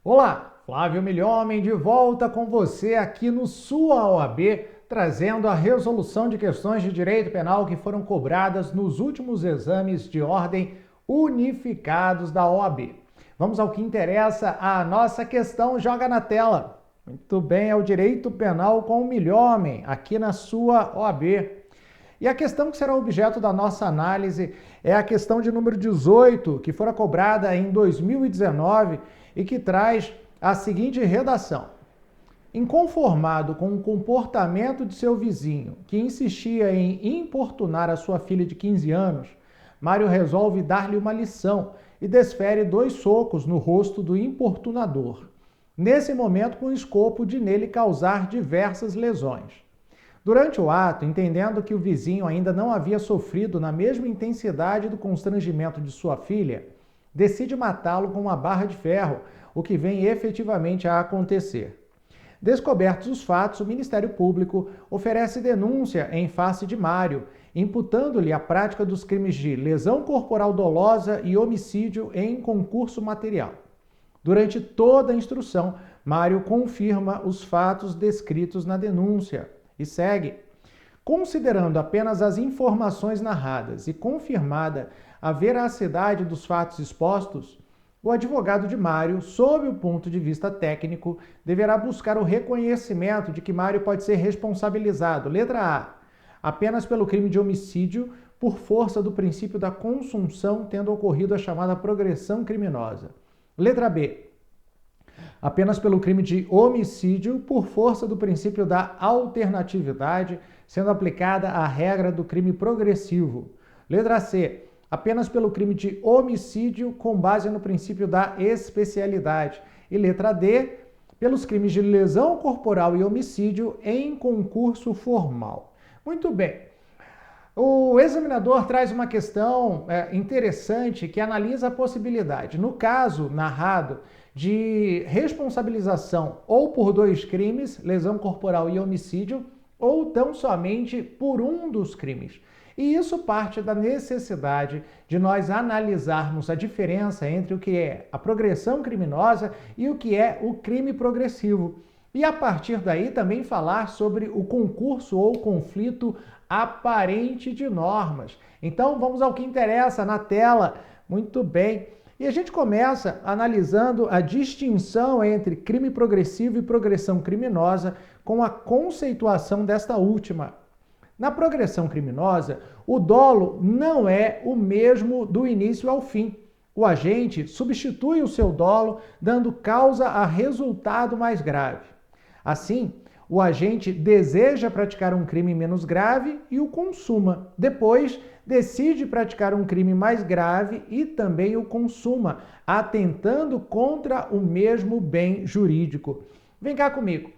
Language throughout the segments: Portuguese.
Olá, Flávio Milhomem de volta com você aqui no Sua OAB, trazendo a resolução de questões de direito penal que foram cobradas nos últimos exames de ordem unificados da OAB. Vamos ao que interessa, a nossa questão joga na tela. Muito bem, é o direito penal com o Milhomem, aqui na Sua OAB. E a questão que será objeto da nossa análise é a questão de número 18, que fora cobrada em 2019 e que traz a seguinte redação. Inconformado com o comportamento de seu vizinho, que insistia em importunar a sua filha de 15 anos, Mário resolve dar-lhe uma lição e desfere 2 socos no rosto do importunador, nesse momento com o escopo de nele causar diversas lesões. Durante o ato, entendendo que o vizinho ainda não havia sofrido na mesma intensidade do constrangimento de sua filha, decide matá-lo com uma barra de ferro, o que vem efetivamente a acontecer. Descobertos os fatos, o Ministério Público oferece denúncia em face de Mário, imputando-lhe a prática dos crimes de lesão corporal dolosa e homicídio em concurso material. Durante toda a instrução, Mário confirma os fatos descritos na denúncia e segue. Considerando apenas as informações narradas e confirmada a veracidade dos fatos expostos, o advogado de Mário, sob o ponto de vista técnico, deverá buscar o reconhecimento de que Mário pode ser responsabilizado, letra A, apenas pelo crime de homicídio por força do princípio da consunção, tendo ocorrido a chamada progressão criminosa. Letra B, apenas pelo crime de homicídio por força do princípio da alternatividade, sendo aplicada a regra do crime progressivo. Letra C, apenas pelo crime de homicídio com base no princípio da especialidade. E letra D, pelos crimes de lesão corporal e homicídio em concurso formal. Muito bem. O examinador traz uma questão interessante que analisa a possibilidade, no caso narrado, de responsabilização ou por 2 crimes, lesão corporal e homicídio, ou tão somente por um dos crimes. E isso parte da necessidade de nós analisarmos a diferença entre o que é a progressão criminosa e o que é o crime progressivo. E a partir daí também falar sobre o concurso ou conflito aparente de normas. Então vamos ao que interessa na tela. Muito bem. E a gente começa analisando a distinção entre crime progressivo e progressão criminosa com a conceituação desta última. Na progressão criminosa, o dolo não é o mesmo do início ao fim. O agente substitui o seu dolo, dando causa a resultado mais grave. Assim, o agente deseja praticar um crime menos grave e o consuma. Depois, decide praticar um crime mais grave e também o consuma, atentando contra o mesmo bem jurídico. Vem cá comigo.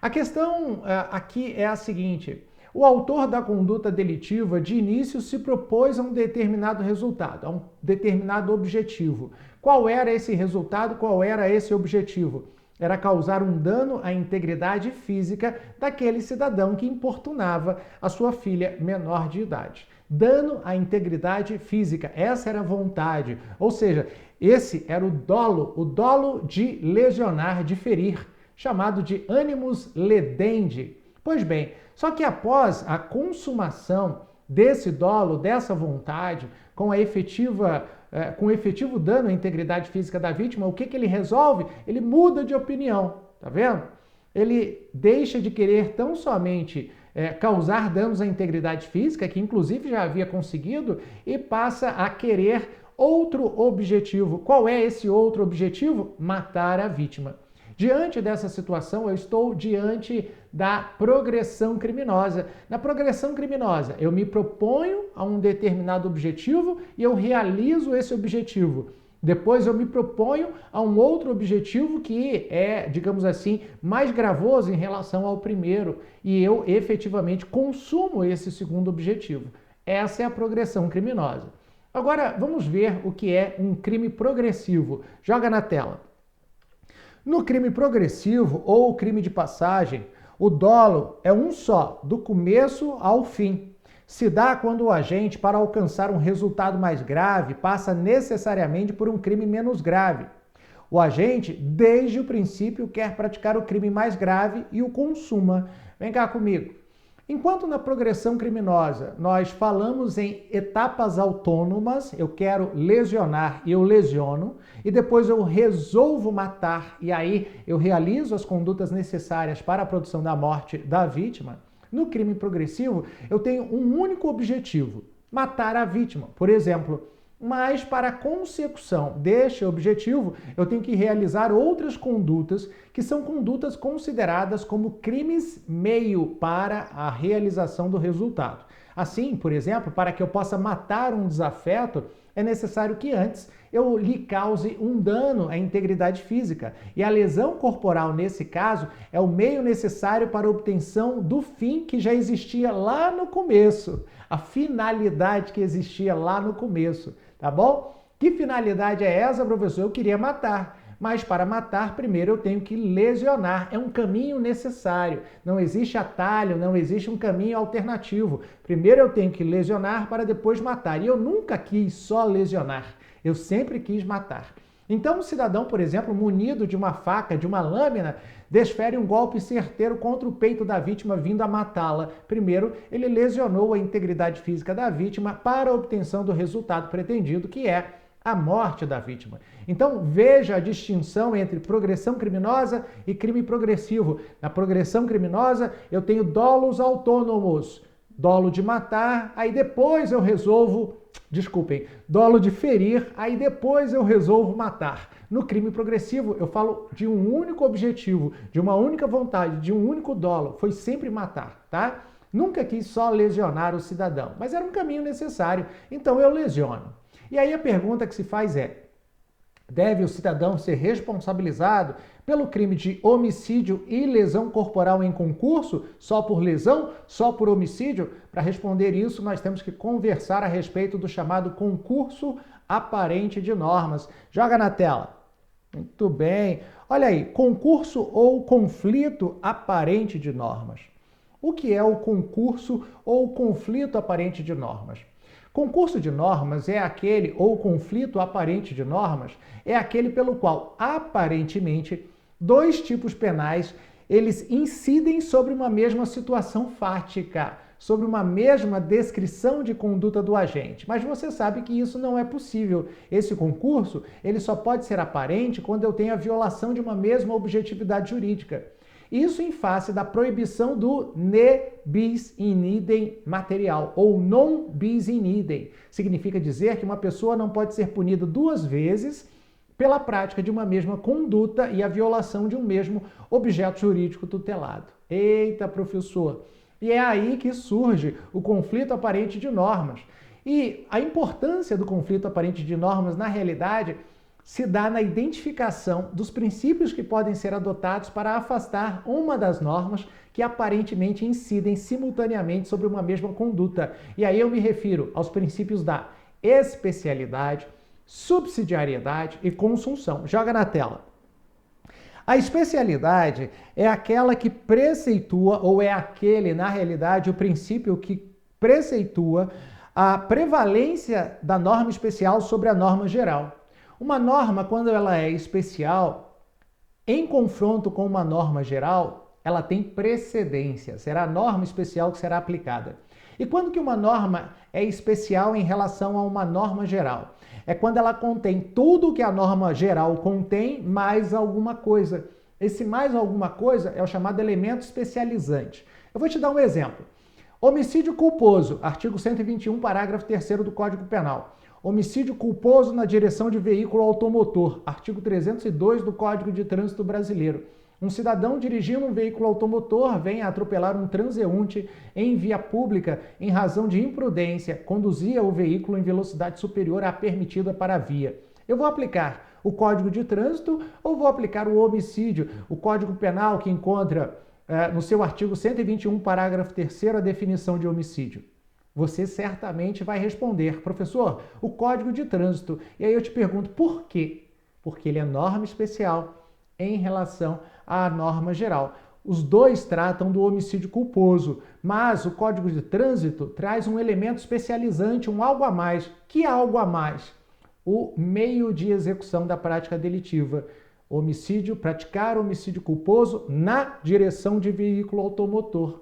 A questão aqui é a seguinte: o autor da conduta delitiva de início se propôs a um determinado resultado, a um determinado objetivo. Qual era esse resultado? Qual era esse objetivo? Era causar um dano à integridade física daquele cidadão que importunava a sua filha menor de idade. Dano à integridade física, essa era a vontade. Ou seja, esse era o dolo de lesionar, de ferir, chamado de animus ledendi. Pois bem, só que após a consumação desse dolo, dessa vontade, com o efetivo dano à integridade física da vítima, o que ele resolve? Ele muda de opinião, tá vendo? Ele deixa de querer tão somente causar danos à integridade física, que inclusive já havia conseguido, e passa a querer outro objetivo. Qual é esse outro objetivo? Matar a vítima. Diante dessa situação, eu estou diante da progressão criminosa. Na progressão criminosa, eu me proponho a um determinado objetivo e eu realizo esse objetivo. Depois eu me proponho a um outro objetivo que é, digamos assim, mais gravoso em relação ao primeiro e eu efetivamente consumo esse segundo objetivo. Essa é a progressão criminosa. Agora, vamos ver o que é um crime progressivo. Joga na tela. No crime progressivo ou crime de passagem, o dolo é um só, do começo ao fim. Se dá quando o agente, para alcançar um resultado mais grave, passa necessariamente por um crime menos grave. O agente, desde o princípio, quer praticar o crime mais grave e o consuma. Vem cá comigo. Enquanto na progressão criminosa nós falamos em etapas autônomas, eu quero lesionar e eu lesiono, e depois eu resolvo matar, e aí eu realizo as condutas necessárias para a produção da morte da vítima, no crime progressivo eu tenho um único objetivo: matar a vítima, por exemplo. Mas para a consecução deste objetivo, eu tenho que realizar outras condutas que são condutas consideradas como crimes meio para a realização do resultado. Assim, por exemplo, para que eu possa matar um desafeto, é necessário que antes eu lhe cause um dano à integridade física. E a lesão corporal, nesse caso, é o meio necessário para a obtenção do fim que já existia lá no começo. A finalidade que existia lá no começo. Tá bom? Que finalidade é essa, professor? Eu queria matar. Mas para matar, primeiro eu tenho que lesionar. É um caminho necessário. Não existe atalho, não existe um caminho alternativo. Primeiro eu tenho que lesionar para depois matar. E eu nunca quis só lesionar. Eu sempre quis matar. Então, um cidadão, por exemplo, munido de uma faca, de uma lâmina, desfere um golpe certeiro contra o peito da vítima, vindo a matá-la. Primeiro, ele lesionou a integridade física da vítima para a obtenção do resultado pretendido, que é a morte da vítima. Então, veja a distinção entre progressão criminosa e crime progressivo. Na progressão criminosa, eu tenho dolos autônomos. Dolo de matar, aí depois eu resolvo... dolo de ferir, aí depois eu resolvo matar. No crime progressivo, eu falo de um único objetivo, de uma única vontade, de um único dolo. Foi sempre matar, tá? Nunca quis só lesionar o cidadão, mas era um caminho necessário, então eu lesiono. E aí a pergunta que se faz é: deve o cidadão ser responsabilizado pelo crime de homicídio e lesão corporal em concurso, só por lesão, só por homicídio? Para responder isso, nós temos que conversar a respeito do chamado concurso aparente de normas. Joga na tela. Muito bem. Olha aí, concurso ou conflito aparente de normas. O que é o concurso ou conflito aparente de normas? Concurso de normas é aquele, ou conflito aparente de normas, é aquele pelo qual, aparentemente, dois tipos penais, eles incidem sobre uma mesma situação fática, sobre uma mesma descrição de conduta do agente. Mas você sabe que isso não é possível. Esse concurso, ele só pode ser aparente quando eu tenho a violação de uma mesma objetividade jurídica. Isso em face da proibição do ne bis in idem material, ou non bis in idem. Significa dizer que uma pessoa não pode ser punida duas vezes pela prática de uma mesma conduta e a violação de um mesmo objeto jurídico tutelado. Eita, professor! E é aí que surge o conflito aparente de normas. E a importância do conflito aparente de normas, na realidade, se dá na identificação dos princípios que podem ser adotados para afastar uma das normas que aparentemente incidem simultaneamente sobre uma mesma conduta. E aí eu me refiro aos princípios da especialidade, subsidiariedade e consunção. Joga na tela. A especialidade é aquela que preceitua, ou é aquele, na realidade, o princípio que preceitua a prevalência da norma especial sobre a norma geral. Uma norma, quando ela é especial, em confronto com uma norma geral, ela tem precedência. Será a norma especial que será aplicada. E quando que uma norma é especial em relação a uma norma geral? É quando ela contém tudo o que a norma geral contém, mais alguma coisa. Esse mais alguma coisa é o chamado elemento especializante. Eu vou te dar um exemplo. Homicídio culposo, artigo 121, parágrafo 3º do Código Penal. Homicídio culposo na direção de veículo automotor, artigo 302 do Código de Trânsito Brasileiro. Um cidadão dirigindo um veículo automotor vem a atropelar um transeunte em via pública em razão de imprudência, conduzia o veículo em velocidade superior à permitida para a via. Eu vou aplicar o Código de Trânsito ou vou aplicar o homicídio, o Código Penal que encontra no seu artigo 121, parágrafo 3º, a definição de homicídio? Você certamente vai responder: professor, o Código de Trânsito. E aí eu te pergunto, por quê? Porque ele é norma especial em relação à norma geral. Os dois tratam do homicídio culposo, mas o Código de Trânsito traz um elemento especializante, um algo a mais. Que algo a mais? O meio de execução da prática delitiva. Homicídio, praticar homicídio culposo na direção de veículo automotor.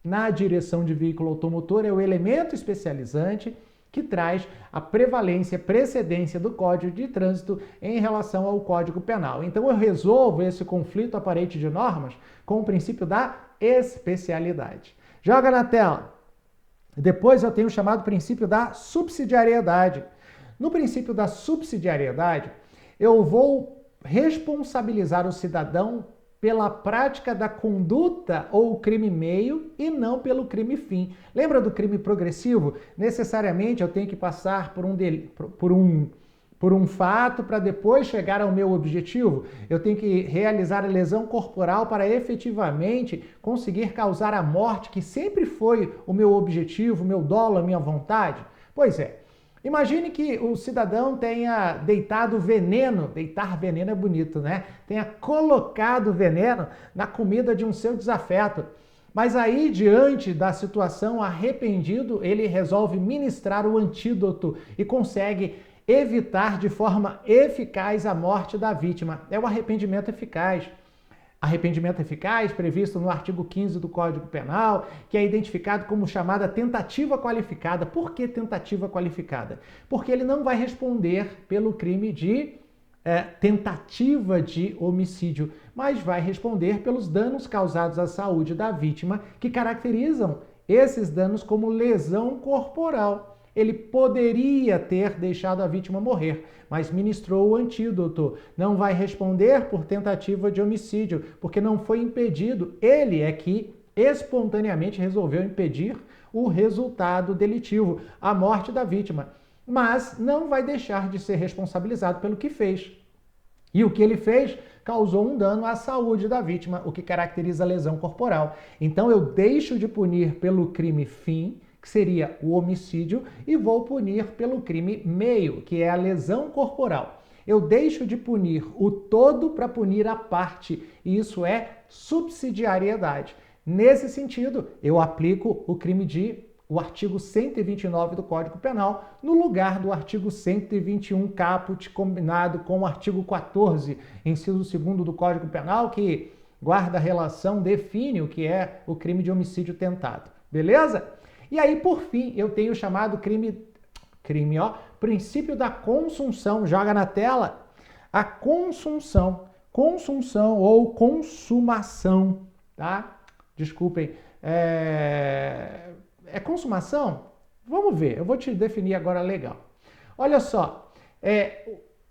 Na direção de veículo automotor é o elemento especializante que traz a prevalência, precedência do Código de Trânsito em relação ao Código Penal. Então eu resolvo esse conflito aparente de normas com o princípio da especialidade. Joga na tela. Depois eu tenho o chamado princípio da subsidiariedade. No princípio da subsidiariedade, eu vou responsabilizar o cidadão pela prática da conduta ou crime meio e não pelo crime fim. Lembra do crime progressivo? Necessariamente eu tenho que passar por um fato para depois chegar ao meu objetivo. Eu tenho que realizar a lesão corporal para efetivamente conseguir causar a morte, que sempre foi o meu objetivo, o meu dolo, a minha vontade. Pois é. Imagine que o cidadão tenha deitado veneno, deitar veneno é bonito, né? Tenha colocado veneno na comida de um seu desafeto. Mas aí, diante da situação, arrependido, ele resolve ministrar o antídoto e consegue evitar de forma eficaz a morte da vítima. É o arrependimento eficaz. Arrependimento eficaz, previsto no artigo 15 do Código Penal, que é identificado como chamada tentativa qualificada. Por que tentativa qualificada? Porque ele não vai responder pelo crime de tentativa de homicídio, mas vai responder pelos danos causados à saúde da vítima, que caracterizam esses danos como lesão corporal. Ele poderia ter deixado a vítima morrer, mas ministrou o antídoto. Não vai responder por tentativa de homicídio, porque não foi impedido. Ele é que espontaneamente resolveu impedir o resultado delitivo, a morte da vítima. Mas não vai deixar de ser responsabilizado pelo que fez. E o que ele fez causou um dano à saúde da vítima, o que caracteriza a lesão corporal. Então eu deixo de punir pelo crime fim, que seria o homicídio, e vou punir pelo crime meio, que é a lesão corporal. Eu deixo de punir o todo para punir a parte, e isso é subsidiariedade. Nesse sentido, eu aplico o artigo 129 do Código Penal no lugar do artigo 121 caput, combinado com o artigo 14, inciso 2º do Código Penal, que guarda a relação, define o que é o crime de homicídio tentado. Beleza? E aí, por fim, eu tenho o chamado princípio da consunção. Joga na tela. A consunção ou consumação, tá? Desculpem. É consumação? Vamos ver, eu vou te definir agora legal. Olha só,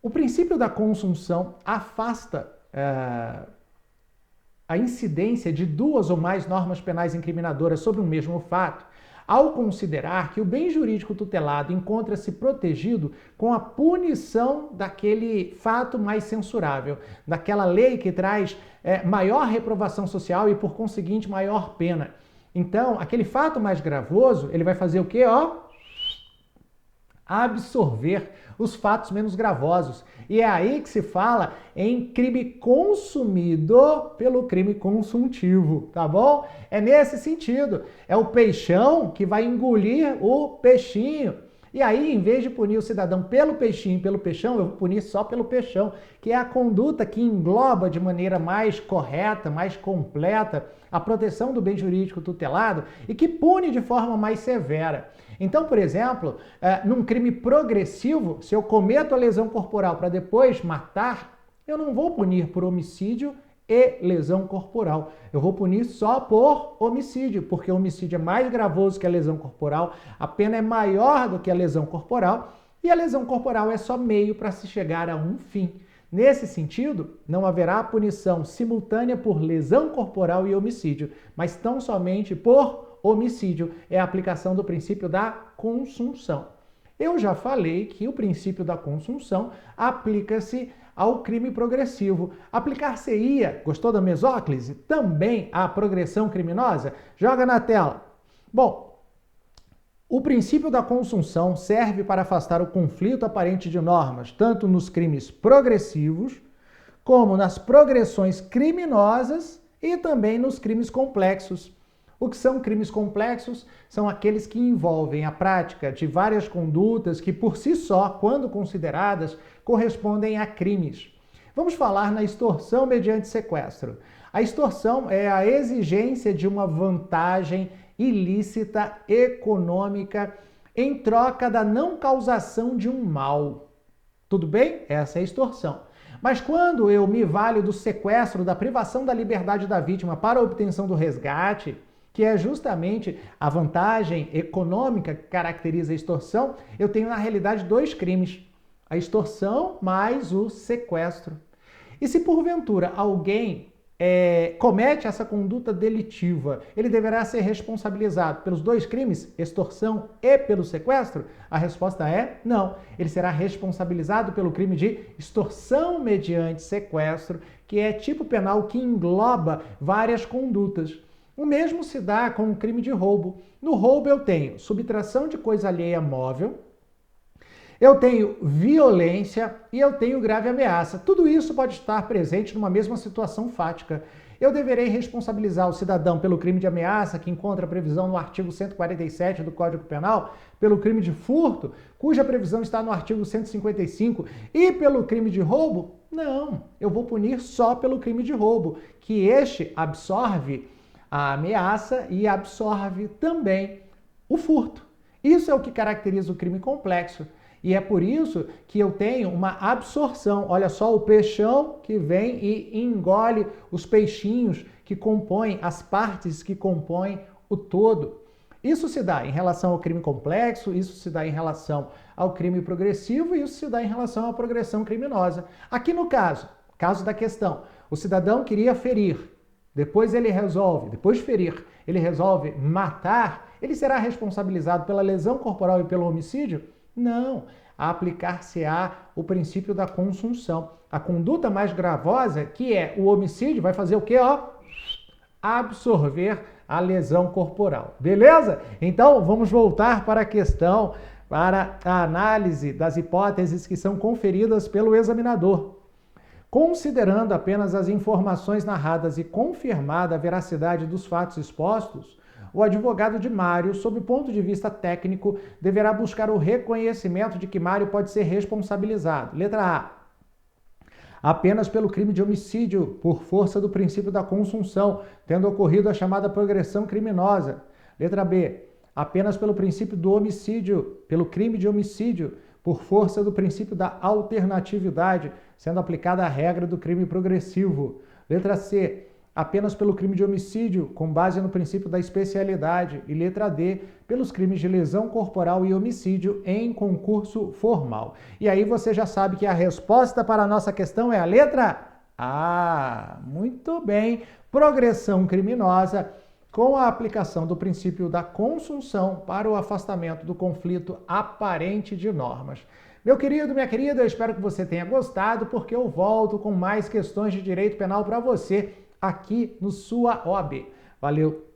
o princípio da consunção afasta a incidência de duas ou mais normas penais incriminadoras sobre o mesmo fato, ao considerar que o bem jurídico tutelado encontra-se protegido com a punição daquele fato mais censurável, daquela lei que traz maior reprovação social e, por conseguinte, maior pena. Então, aquele fato mais gravoso, ele vai fazer o quê? Absorver os fatos menos gravosos. E é aí que se fala em crime consumido pelo crime consuntivo, tá bom? É nesse sentido. É o peixão que vai engolir o peixinho. E aí, em vez de punir o cidadão pelo peixinho e pelo peixão, eu vou punir só pelo peixão, que é a conduta que engloba de maneira mais correta, mais completa, a proteção do bem jurídico tutelado e que pune de forma mais severa. Então, por exemplo, num crime progressivo, se eu cometo a lesão corporal para depois matar, eu não vou punir por homicídio e lesão corporal. Eu vou punir só por homicídio, porque o homicídio é mais gravoso que a lesão corporal, a pena é maior do que a lesão corporal, e a lesão corporal é só meio para se chegar a um fim. Nesse sentido, não haverá punição simultânea por lesão corporal e homicídio, mas tão somente por homicídio. É a aplicação do princípio da consunção. Eu já falei que o princípio da consunção aplica-se ao crime progressivo. Aplicar-se-ia, gostou da mesóclise? Também à progressão criminosa? Joga na tela. Bom, o princípio da consunção serve para afastar o conflito aparente de normas, tanto nos crimes progressivos, como nas progressões criminosas e também nos crimes complexos. O que são crimes complexos? São aqueles que envolvem a prática de várias condutas que, por si só, quando consideradas, correspondem a crimes. Vamos falar na extorsão mediante sequestro. A extorsão é a exigência de uma vantagem ilícita econômica em troca da não causação de um mal. Tudo bem? Essa é a extorsão. Mas quando eu me valho do sequestro, da privação da liberdade da vítima para a obtenção do resgate, que é justamente a vantagem econômica que caracteriza a extorsão, eu tenho na realidade dois crimes: a extorsão mais o sequestro. E se porventura alguém comete essa conduta delitiva, ele deverá ser responsabilizado pelos dois crimes, extorsão e pelo sequestro? A resposta é não. Ele será responsabilizado pelo crime de extorsão mediante sequestro, que é tipo penal que engloba várias condutas. O mesmo se dá com o crime de roubo. No roubo eu tenho subtração de coisa alheia móvel, eu tenho violência e eu tenho grave ameaça. Tudo isso pode estar presente numa mesma situação fática. Eu deverei responsabilizar o cidadão pelo crime de ameaça, que encontra previsão no artigo 147 do Código Penal, pelo crime de furto, cuja previsão está no artigo 155, e pelo crime de roubo? Não, eu vou punir só pelo crime de roubo, que este absorve a ameaça e absorve também o furto. Isso é o que caracteriza o crime complexo. E é por isso que eu tenho uma absorção. Olha só, o peixão que vem e engole os peixinhos que compõem, as partes que compõem o todo. Isso se dá em relação ao crime complexo, isso se dá em relação ao crime progressivo e isso se dá em relação à progressão criminosa. Aqui no caso da questão, o cidadão queria ferir, depois de ferir, ele resolve matar, ele será responsabilizado pela lesão corporal e pelo homicídio? Não, aplicar-se-á o princípio da consunção. A conduta mais gravosa, que é o homicídio, vai fazer o quê? Absorver a lesão corporal. Beleza? Então, vamos voltar para a questão, para a análise das hipóteses que são conferidas pelo examinador. Considerando apenas as informações narradas e confirmada a veracidade dos fatos expostos, o advogado de Mário, sob o ponto de vista técnico, deverá buscar o reconhecimento de que Mário pode ser responsabilizado. Letra A. Apenas pelo crime de homicídio, por força do princípio da consunção, tendo ocorrido a chamada progressão criminosa. Letra B. Apenas pelo princípio do homicídio, pelo crime de homicídio, por força do princípio da alternatividade, sendo aplicada a regra do crime progressivo. Letra C. Apenas pelo crime de homicídio, com base no princípio da especialidade. E letra D, pelos crimes de lesão corporal e homicídio em concurso formal. E aí você já sabe que a resposta para a nossa questão é a letra A. Muito bem. Progressão criminosa com a aplicação do princípio da consunção para o afastamento do conflito aparente de normas. Meu querido, minha querida, eu espero que você tenha gostado, porque eu volto com mais questões de direito penal para você aqui no sua OAB. Valeu!